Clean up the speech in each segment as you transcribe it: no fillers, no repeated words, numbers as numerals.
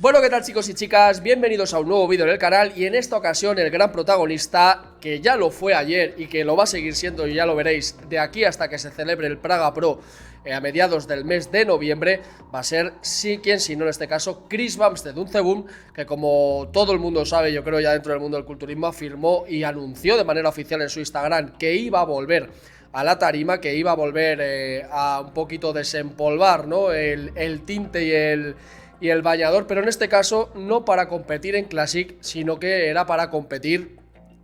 Bueno, ¿qué tal, chicos y chicas? Bienvenidos a un nuevo vídeo en el canal y en esta ocasión el gran protagonista, que ya lo fue ayer y que lo va a seguir siendo, y ya lo veréis, de aquí hasta que se celebre el Praga Pro a mediados del mes de noviembre, va a ser, quién si no en este caso, Chris Bumstead, un cebum que, como todo el mundo sabe, yo creo ya dentro del mundo del culturismo, afirmó y anunció de manera oficial en su Instagram que iba a volver a la tarima, que iba a volver a un poquito desempolvar, ¿no?, el tinte y el bañador, pero en este caso no para competir en Classic, sino que era para competir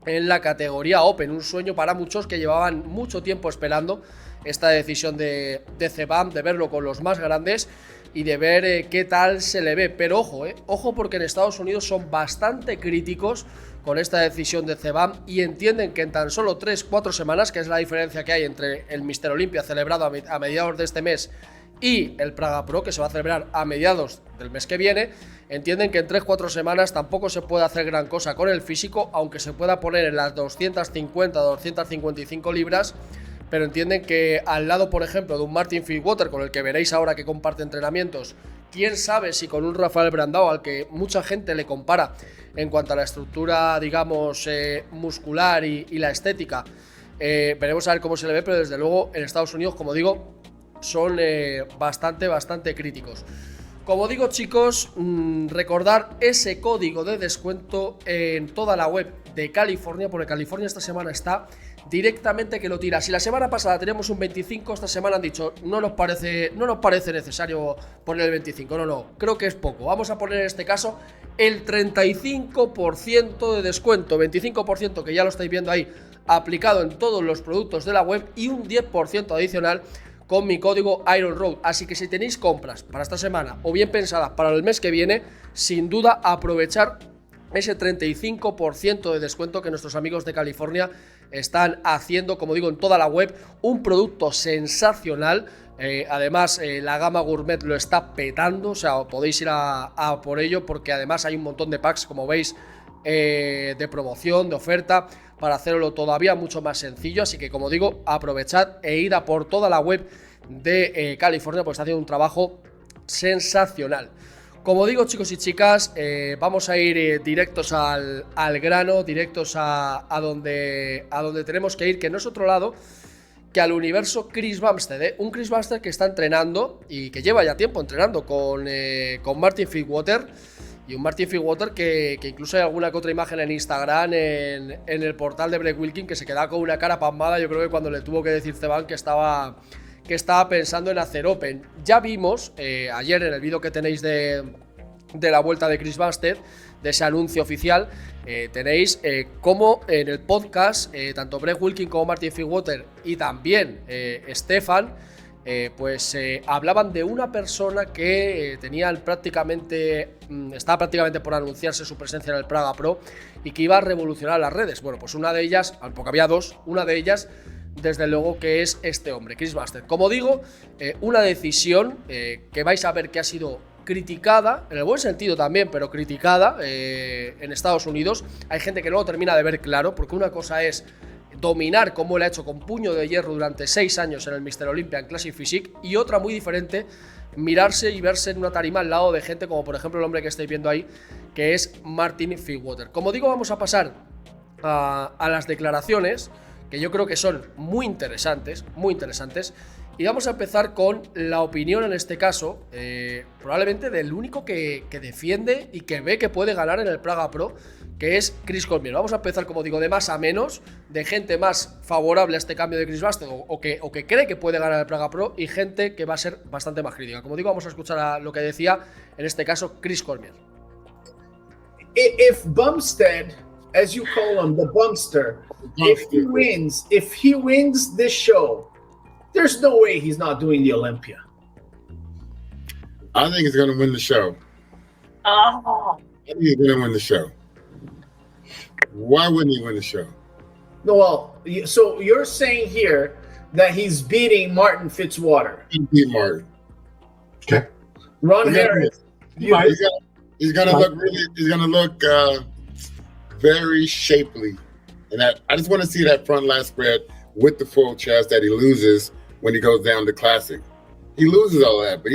en la categoría Open, un sueño para muchos que llevaban mucho tiempo esperando esta decisión de CBAM, de verlo con los más grandes y de ver qué tal se le ve. Pero ojo, porque en Estados Unidos son bastante críticos con esta decisión de CBAM y entienden que en tan solo 3-4 semanas, que es la diferencia que hay entre el Mr. Olympia celebrado a mediados de este mes y el Praga Pro, que se va a celebrar a mediados del mes que viene, entienden que en 3-4 semanas tampoco se puede hacer gran cosa con el físico, aunque se pueda poner en las 250-255 libras, pero entienden que al lado, por ejemplo, de un Martin Fitzwater, con el que veréis ahora que comparte entrenamientos, quién sabe si con un Rafael Brandao, al que mucha gente le compara en cuanto a la estructura, digamos, muscular y la estética, veremos a ver cómo se le ve, pero desde luego en Estados Unidos, como digo, son bastante críticos. Como digo, chicos, recordar ese código de descuento en toda la web de California, porque California esta semana está directamente que lo tira. Si la semana pasada teníamos un 25, esta semana han dicho no nos parece necesario poner el 25, no, creo que es poco. Vamos a poner en este caso el 35% de descuento, 25% que ya lo estáis viendo ahí aplicado en todos los productos de la web y un 10% adicional con mi código Iron Road. Así que si tenéis compras para esta semana o bien pensadas para el mes que viene, sin duda aprovechar ese 35% de descuento que nuestros amigos de California están haciendo, como digo, en toda la web. Un producto sensacional. Además, la gama gourmet lo está petando, o sea, podéis ir a por ello, porque además hay un montón de packs, como veis, de promoción, de oferta, para hacerlo todavía mucho más sencillo. Así que, como digo, aprovechad e id a por toda la web de California, pues está haciendo un trabajo sensacional. Como digo, chicos y chicas, vamos a ir directos al grano, directos a donde tenemos que ir, que no es otro lado que al universo Chris Bumstead, un Chris Bumstead que está entrenando y que lleva ya tiempo entrenando con Martin Fitzwater. Y un Martin Fitzwater que incluso hay alguna que otra imagen en Instagram, en el portal de Blake Wilkin, que se queda con una cara pasmada. Yo creo que cuando le tuvo que decir CBAM que estaba pensando en hacer Open. Ya vimos ayer en el vídeo que tenéis de la vuelta de Chris Bumstead, de ese anuncio oficial, tenéis como en el podcast, tanto Blake Wilkin como Martin Fitzwater y también Stefan, hablaban de una persona que estaba prácticamente por anunciarse su presencia en el Praga Pro y que iba a revolucionar las redes. Bueno, pues una de ellas, porque había dos, una de ellas desde luego que es este hombre, Chris Bumstead. Como digo, una decisión que vais a ver que ha sido criticada, en el buen sentido también, pero criticada en Estados Unidos. Hay gente que no lo termina de ver claro, porque una cosa es dominar, como él ha hecho con puño de hierro durante 6 años en el Mr. Olympia en Classic Physique, y otra muy diferente, mirarse y verse en una tarima al lado de gente como por ejemplo el hombre que estáis viendo ahí, que es Martin Fitzwater. Como digo, vamos a pasar a las declaraciones, que yo creo que son muy interesantes, y vamos a empezar con la opinión, en este caso, probablemente del único que defiende y que ve que puede ganar en el Praga Pro, que es Chris Cormier. Vamos a empezar, como digo, de más a menos, de gente más favorable a este cambio de Chris Bumstead o que cree que puede ganar el Praga Pro, y gente que va a ser bastante más crítica. Como digo, vamos a escuchar a lo que decía, en este caso, Chris Cormier. If Bumstead, as you call him, the Bumster, if he wins this show, there's no way he's not doing the Olympia. I think he's going to win the show. Oh. I think he's going to win the show. Why wouldn't he win the show? Well, so you're saying here that he's beating Martin Fitzwater. He beat Martin. Okay. Ron Harris. He's going to look very shapely. And I just want to see that front lat spread with the full chest that he loses when he goes down to Classic. He loses all that, but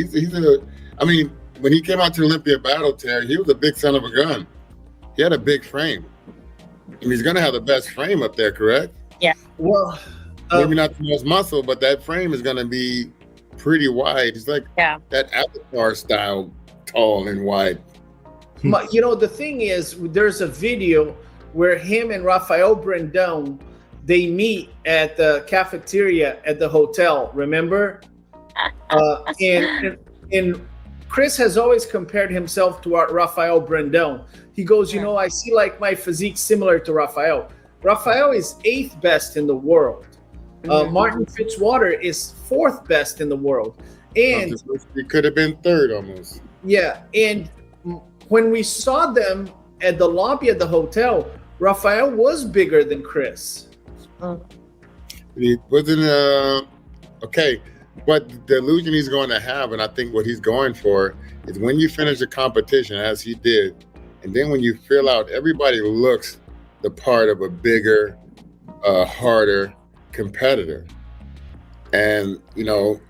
when he came out to Olympia Battle, Terry, he was a big son of a gun. He had a big frame. And he's going to have the best frame up there, correct? Yeah. Well, maybe not the most muscle, but that frame is going to be pretty wide. It's like that Avatar style, tall and wide. you know, the thing is, there's a video where him and Rafael Brandão, they meet at the cafeteria at the hotel, remember? And Chris has always compared himself to Rafael Brandão. He goes, you know, I see like my physique similar to Rafael. Rafael is 8th best in the world. Martin Fitzwater is 4th best in the world. And he could have been 3rd almost. Yeah, and when we saw them at the lobby at the hotel, Rafael was bigger than Chris. He wasn't okay. But the illusion he's going to have, and I think what he's going for, is when you finish a competition, as he did, and then when you fill out, everybody looks the part of a bigger, harder competitor. And, you know,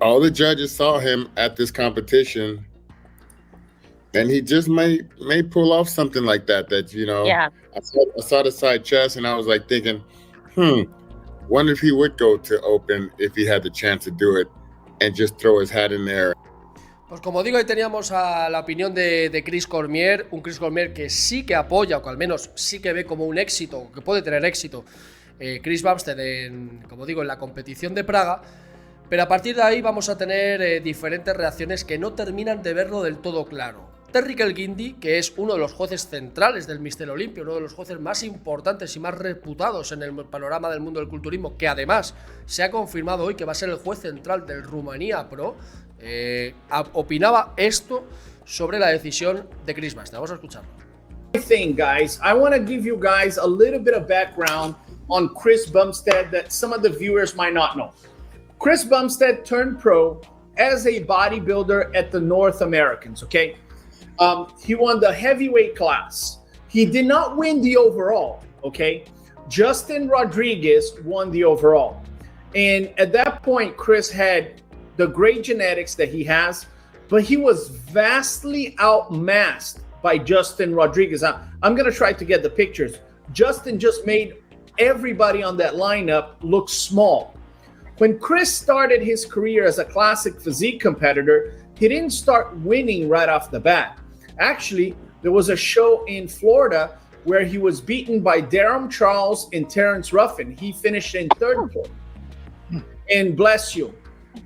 all the judges saw him at this competition, and he just may pull off something like that, you know. Yeah. I saw the side chest, and I was like thinking, wonder if he would go to Open if he had the chance to do it and just throw his hat in there. Pues como digo, ahí teníamos a la opinión de Chris Cormier, un Chris Cormier que sí que apoya, o que al menos sí que ve como un éxito, que puede tener éxito, Chris Bumstead como digo, en la competición de Praga, pero a partir de ahí vamos a tener diferentes reacciones que no terminan de verlo del todo claro. Terry Elguindi, que es uno de los jueces centrales del Mister Olympia, uno de los jueces más importantes y más reputados en el panorama del mundo del culturismo, que además se ha confirmado hoy que va a ser el juez central del Rumanía Pro, opinaba esto sobre la decisión de Chris Bumstead. Vamos a escucharlo. Guys, I want to give you guys a little bit of background on Chris Bumstead that some of the viewers might not know. Chris Bumstead turned pro as a bodybuilder at the North Americans, okay? He won the heavyweight class. He did not win the overall, okay? Justin Rodriguez won the overall. And at that point, Chris had the great genetics that he has, but he was vastly outmassed by Justin Rodriguez. I'm going to try to get the pictures. Justin just made everybody on that lineup look small. When Chris started his career as a classic physique competitor, he didn't start winning right off the bat. Actually, there was a show in Florida where he was beaten by Darum Charles and Terrence Ruffin. He finished in 3rd place. And bless you.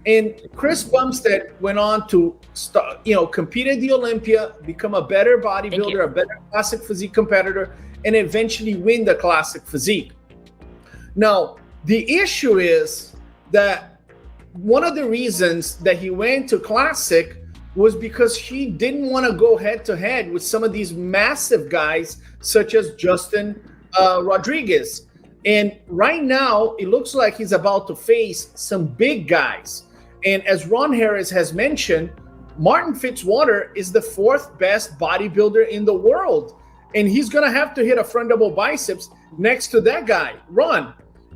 And Chris Bumstead went on to start, compete at the Olympia, become a better bodybuilder, a better classic physique competitor, and eventually win the classic physique. Now, the issue is that one of the reasons that he went to classic was because he didn't want to go head-to-head with some of these massive guys, such as Justin Rodriguez. And right now, it looks like he's about to face some big guys. And as Ron Harris has mentioned, Martin Fitzwater is the 4th best bodybuilder in the world. And he's going to have to hit a front double biceps next to that guy. Ron,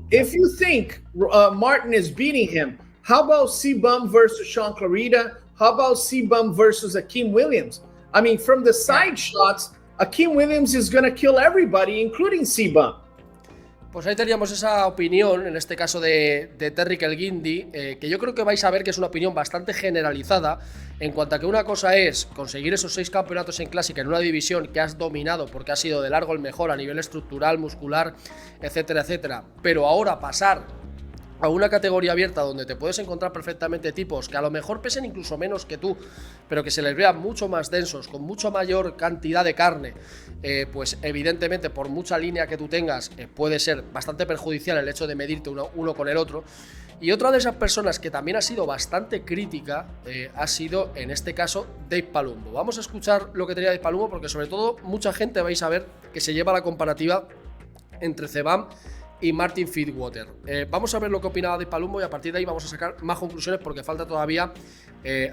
if you think Martin is beating him, how about C-Bum versus Sean Clarita? How about C-Bum versus Akeem Williams? I mean, from the side shots, Akeem Williams is going to kill everybody, including C-Bum. Pues ahí teníamos esa opinión, en este caso de Terry Elguindi, que yo creo que vais a ver que es una opinión bastante generalizada, en cuanto a que una cosa es conseguir esos 6 campeonatos en Classic en una división que has dominado porque has sido de largo el mejor a nivel estructural, muscular, etcétera, etcétera, pero ahora pasar a una categoría abierta donde te puedes encontrar perfectamente tipos que a lo mejor pesen incluso menos que tú, pero que se les vean mucho más densos, con mucho mayor cantidad de carne, pues evidentemente por mucha línea que tú tengas puede ser bastante perjudicial el hecho de medirte uno con el otro. Y otra de esas personas que también ha sido bastante crítica ha sido, en este caso, Dave Palumbo. Vamos a escuchar lo que tenía Dave Palumbo porque sobre todo mucha gente vais a ver que se lleva la comparativa entre CBAM y Martin Fitzwater. Vamos a ver lo que opinaba de Palumbo y a partir de ahí vamos a sacar más conclusiones porque falta todavía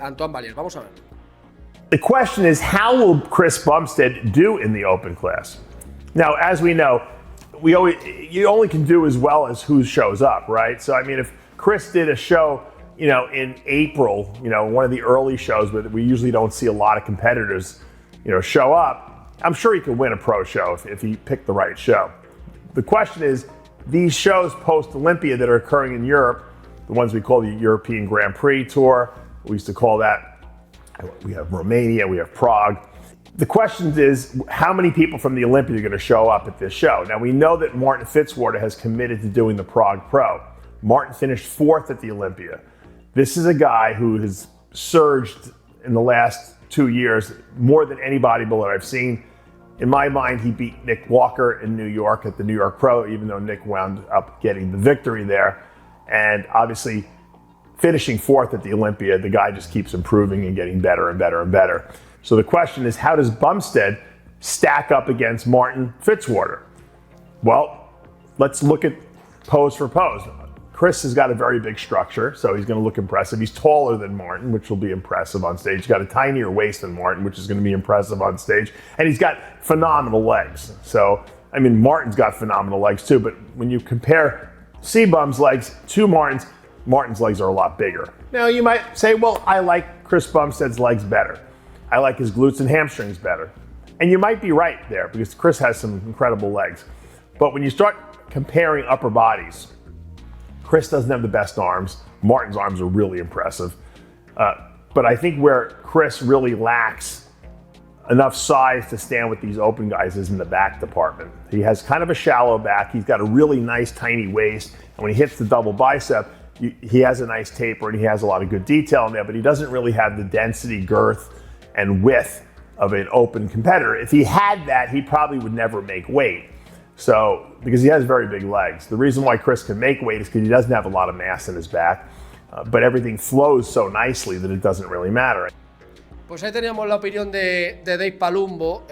Antoine Valiers. Vamos a ver. The question is, how will Chris Bumstead do in the open class? Now, as we know, you only can do as well as who shows up, right? So, I mean, if Chris did a show in April, one of the early shows, but we usually don't see a lot of competitors, show up, I'm sure he could win a pro show if he picked the right show. The question is, these shows post-Olympia that are occurring in Europe, the ones we call the European Grand Prix Tour, we used to call that, we have Romania, we have Prague. The question is, how many people from the Olympia are going to show up at this show? Now, we know that Martin Fitzwater has committed to doing the Prague Pro. Martin finished 4th at the Olympia. This is a guy who has surged in the last 2 years more than any bodybuilder I've seen. In my mind, he beat Nick Walker in New York at the New York Pro, even though Nick wound up getting the victory there. And obviously, finishing 4th at the Olympia, the guy just keeps improving and getting better and better and better. So the question is, how does Bumstead stack up against Martin Fitzwater? Well, let's look at pose for pose. Chris has got a very big structure, so he's going to look impressive. He's taller than Martin, which will be impressive on stage. He's got a tinier waist than Martin, which is going to be impressive on stage. And he's got phenomenal legs. So, Martin's got phenomenal legs too, but when you compare C-Bum's legs to Martin's legs are a lot bigger. Now, you might say, well, I like Chris Bumstead's legs better. I like his glutes and hamstrings better. And you might be right there, because Chris has some incredible legs. But when you start comparing upper bodies, Chris doesn't have the best arms. Martin's arms are really impressive. But I think where Chris really lacks enough size to stand with these open guys is in the back department. He has kind of a shallow back. He's got a really nice tiny waist. And when he hits the double bicep, he has a nice taper and he has a lot of good detail in there, but he doesn't really have the density, girth, and width of an open competitor. If he had that, he probably would never make weight. So, because he has very big legs. The reason why Chris can make weight is because he doesn't have a lot of mass in his back, but everything flows so nicely that it doesn't really matter. Pues ahí teníamos la opinión de Dave Palumbo.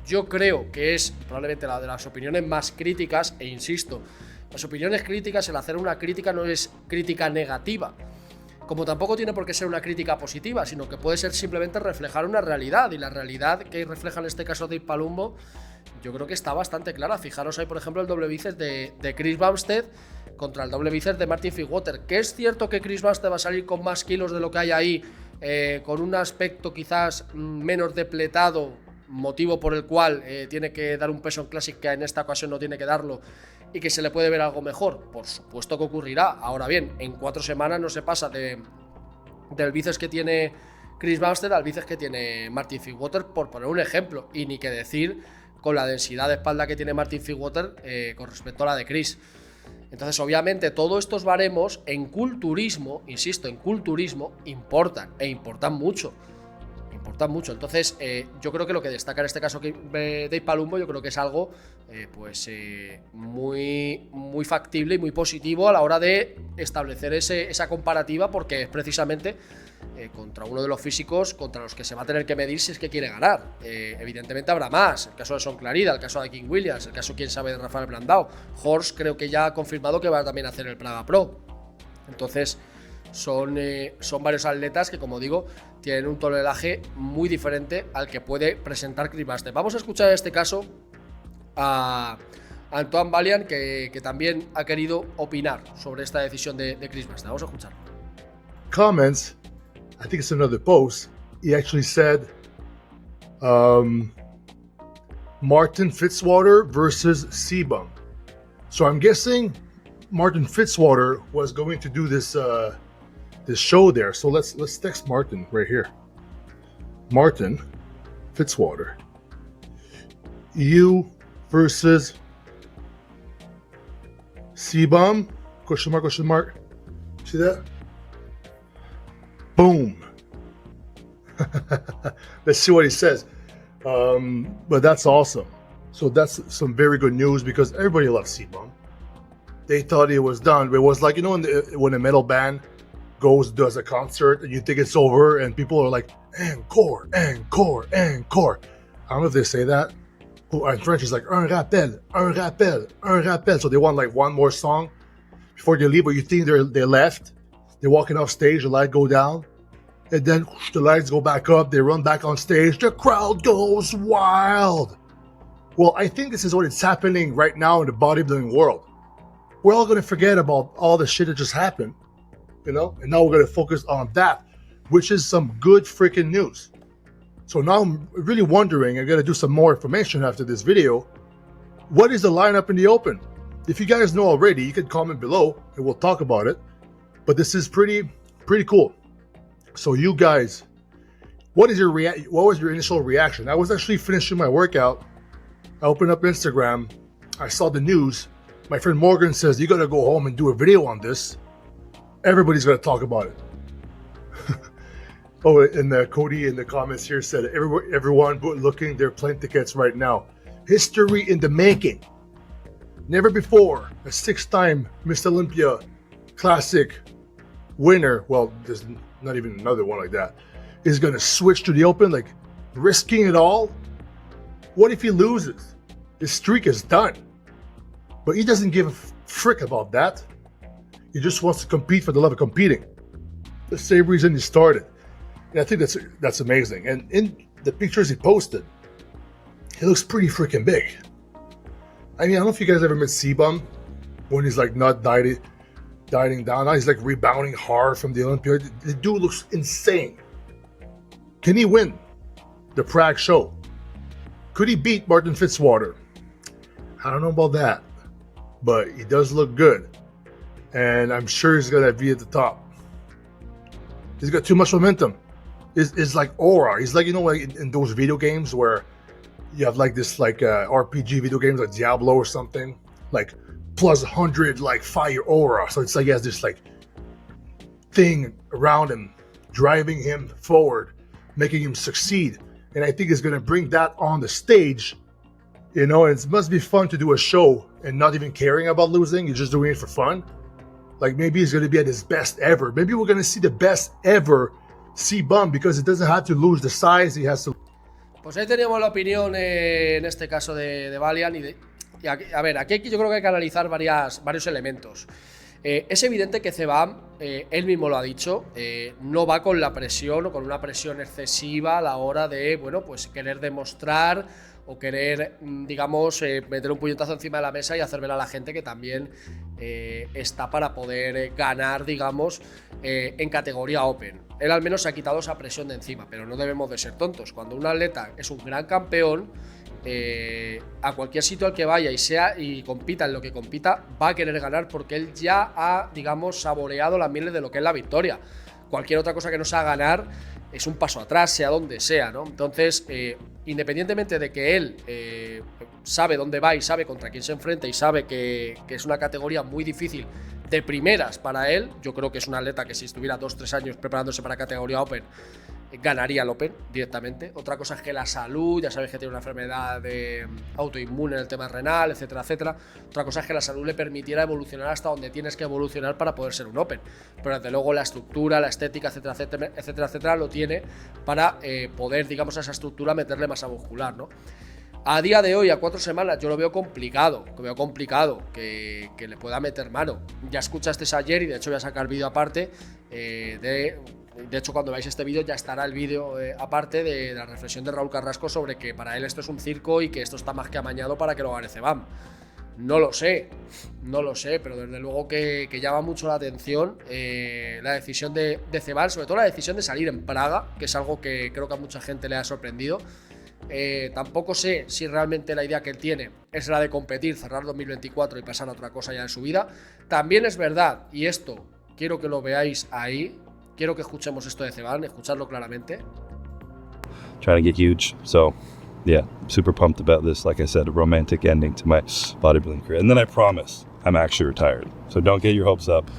Yo creo que es probablemente la de las opiniones más críticas, e insisto, las opiniones críticas, el hacer una crítica no es crítica negativa, como tampoco tiene por qué ser una crítica positiva, sino que puede ser simplemente reflejar una realidad, y la realidad que refleja en este caso Dave Palumbo yo creo que está bastante clara. Fijaros ahí, por ejemplo, el doble bíceps de Chris Bumstead contra el doble bíceps de Martin Fitzwater, que es cierto que Chris Bumstead va a salir con más kilos de lo que hay ahí, con un aspecto quizás menos depletado, motivo por el cual tiene que dar un peso en Classic que en esta ocasión no tiene que darlo, y que se le puede ver algo mejor. Por supuesto que ocurrirá. Ahora bien, en 4 semanas no se pasa del bíceps que tiene Chris Bumstead al bíceps que tiene Martin Fitzwater, por poner un ejemplo, y ni que decir con la densidad de espalda que tiene Martin Fitzwater con respecto a la de Chris. Entonces, obviamente, todos estos baremos en culturismo, insisto, en culturismo, importan, e importan mucho. Entonces, yo creo que lo que destaca en este caso Dave Palumbo, yo creo que es algo muy, muy factible y muy positivo a la hora de establecer esa comparativa, porque es precisamente contra uno de los físicos contra los que se va a tener que medir si es que quiere ganar. Evidentemente habrá más, el caso de Son Clarida, el caso de King Williams, el caso, quién sabe, de Rafael Brandao. Horst creo que ya ha confirmado que va a también a hacer el Praga Pro. Entonces son varios atletas que, como digo, tienen un tonelaje muy diferente al que puede presentar Chris Bumstead. Vamos a escuchar en este caso a Antoine Valiant, que también ha querido opinar sobre esta decisión de Chris Bumstead. Vamos a escuchar. Comments, I think it's another post, he actually said Martin Fitzwater versus C-Bum. So I'm guessing Martin Fitzwater was going to do this this show there. So let's text Martin right here. Martin Fitzwater, you versus C-Bum, question mark. See that? Boom. Let's see what he says. But that's awesome. So that's some very good news, because everybody loves C-Bum. They thought it was done. It was like, when a metal band does a concert and you think it's over and people are like, encore. I don't know if they say that. In French, it's like, un rappel. So they want like one more song before they leave, or you think they left. They're walking off stage, the light go down, and then the lights go back up, they run back on stage, the crowd goes wild. Well, I think this is what is happening right now in the bodybuilding world. We're all going to forget about all the shit that just happened, you know, and now we're going to focus on that, which is some good freaking news. So now I'm really wondering, I'm going to do some more information after this video. What is the lineup in the Open? If you guys know already, you can comment below and we'll talk about it. But this is pretty cool. So you guys, what was your initial reaction? I was actually finishing my workout. I opened up Instagram. I saw the news. My friend Morgan says, you got to go home and do a video on this. Everybody's going to talk about it. Oh, and Cody in the comments here said, everyone looking their plane tickets right now. History in the making. Never before a 6-time Mr. Olympia Classic winner, well, there's not even another one like that, is going to switch to the Open, like risking it all. What if he loses? His streak is done. But he doesn't give a frick about that. He just wants to compete for the love of competing. The same reason he started. And I think that's amazing. And in the pictures he posted, he looks pretty freaking big. I mean, I don't know if you guys ever met C-Bum when he's like not dieting down. Now he's like rebounding hard from the Olympia. The dude looks insane. Can he win the Prague show? Could he beat Martin Fitzwater? I don't know about that. But he does look good. And I'm sure he's going to be at the top. He's got too much momentum. It's like aura. He's like, you know, like in those video games where you have like this like RPG video games like Diablo or something, like plus 100 like fire aura. So it's like he has this like thing around him, driving him forward, making him succeed. And I think he's going to bring that on the stage. You know, and it must be fun to do a show and not even caring about losing. You're just doing it for fun. Like maybe he's going to be at his best ever. Maybe we're going to see the best ever C-Bum because it doesn't have to lose the size. He has to. Pues ahí teníamos la opinión en este caso de Valiant. Y aquí, a ver, aquí yo creo que hay que analizar varios elementos. Es evidente que CBAM, él mismo lo ha dicho, no va con la presión o con una presión excesiva a la hora de, bueno, pues querer demostrar o querer, digamos, meter un puñetazo encima de la mesa y hacer ver a la gente que también está para poder ganar, digamos, en categoría Open. Él al menos se ha quitado esa presión de encima, pero no debemos de ser tontos. Cuando un atleta es un gran campeón, a cualquier sitio al que vaya y compita en lo que compita, va a querer ganar porque él ya ha, digamos, saboreado las mieles de lo que es la victoria. Cualquier otra cosa que no sea ganar es un paso atrás, sea donde sea, ¿no? Entonces, independientemente de que él sabe dónde va y sabe contra quién se enfrenta y sabe que es una categoría muy difícil de primeras para él, yo creo que es un atleta que si estuviera 2-3 años preparándose para categoría Open, ganaría el Open directamente. Otra cosa es que la salud, ya sabéis que tiene una enfermedad autoinmune en el tema renal, etcétera, etcétera. Otra cosa es que la salud le permitiera evolucionar hasta donde tienes que evolucionar para poder ser un Open. Pero desde luego la estructura, la estética, etcétera, etcétera, etcétera, etcétera, lo tiene para poder, digamos, a esa estructura meterle masa muscular, ¿no? A día de hoy, a 4 semanas, yo lo veo complicado, que le pueda meter mano. Ya escuchasteis ayer y de hecho voy a sacar vídeo aparte de hecho, cuando veáis este vídeo ya estará el vídeo aparte de la reflexión de Raúl Carrasco sobre que para él esto es un circo y que esto está más que amañado para que lo gane CBAM. No lo sé, pero desde luego que llama mucho la atención la decisión de CBAM, sobre todo la decisión de salir en Praga, que es algo que creo que a mucha gente le ha sorprendido. Tampoco sé si realmente la idea que él tiene es la de competir, cerrar 2024 y pasar a otra cosa ya en su vida. También es verdad, y esto quiero que lo veáis ahí, quiero que escuchemos esto de CBAM, escuchadlo claramente. Trying to get huge, so yeah, super pumped about this. Like I said, a romantic ending to my bodybuilding career. And then I promise I'm actually retired, so don't get your hopes up.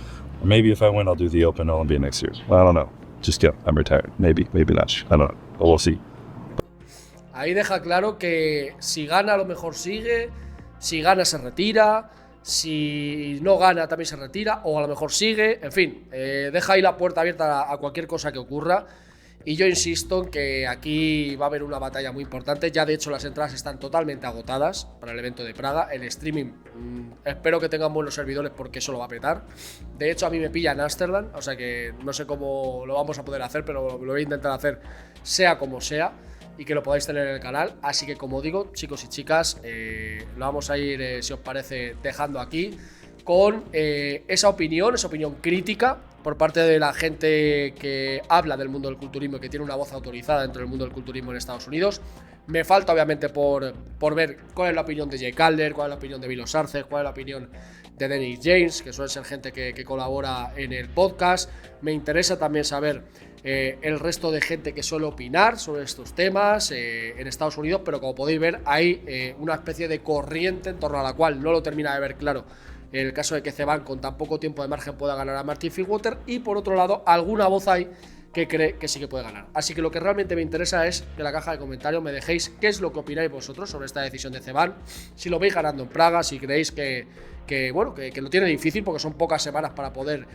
Or maybe if I win, I'll do the Open Olympia next year. I don't know. Just kidding, I'm retired. Maybe not. I don't know. But we'll see. Ahí deja claro que si gana a lo mejor sigue, si gana se retira, si no gana también se retira, o a lo mejor sigue, en fin, deja ahí la puerta abierta a cualquier cosa que ocurra. Y yo insisto en que aquí va a haber una batalla muy importante. Ya de hecho las entradas están totalmente agotadas para el evento de Praga. El streaming, espero que tengan buenos servidores porque eso lo va a petar. De hecho a mí me pilla en Amsterdam, o sea que no sé cómo lo vamos a poder hacer, pero lo voy a intentar hacer sea como sea y que lo podáis tener en el canal. Así que como digo, chicos y chicas, lo vamos a ir, si os parece, dejando aquí con esa opinión crítica, por parte de la gente que habla del mundo del culturismo y que tiene una voz autorizada dentro del mundo del culturismo en Estados Unidos. Me falta obviamente por ver cuál es la opinión de Jay Calder, cuál es la opinión de Vilos Arces, cuál es la opinión de Dennis James, que suele ser gente que colabora en el podcast. Me interesa también saber el resto de gente que suele opinar sobre estos temas en Estados Unidos, pero como podéis ver hay una especie de corriente en torno a la cual no lo termina de ver claro en el caso de que Ceban con tan poco tiempo de margen pueda ganar a Martin Fitzwater, y por otro lado alguna voz hay que cree que sí que puede ganar. Así que lo que realmente me interesa es que en la caja de comentarios me dejéis qué es lo que opináis vosotros sobre esta decisión de Ceban, si lo veis ganando en Praga, si creéis que lo tiene difícil porque son pocas semanas para poder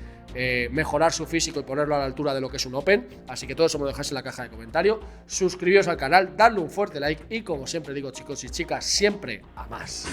mejorar su físico y ponerlo a la altura de lo que es un Open. Así que todo eso me lo dejáis en la caja de comentarios. Suscribíos al canal, dadle un fuerte like y como siempre digo, chicos y chicas, siempre a más.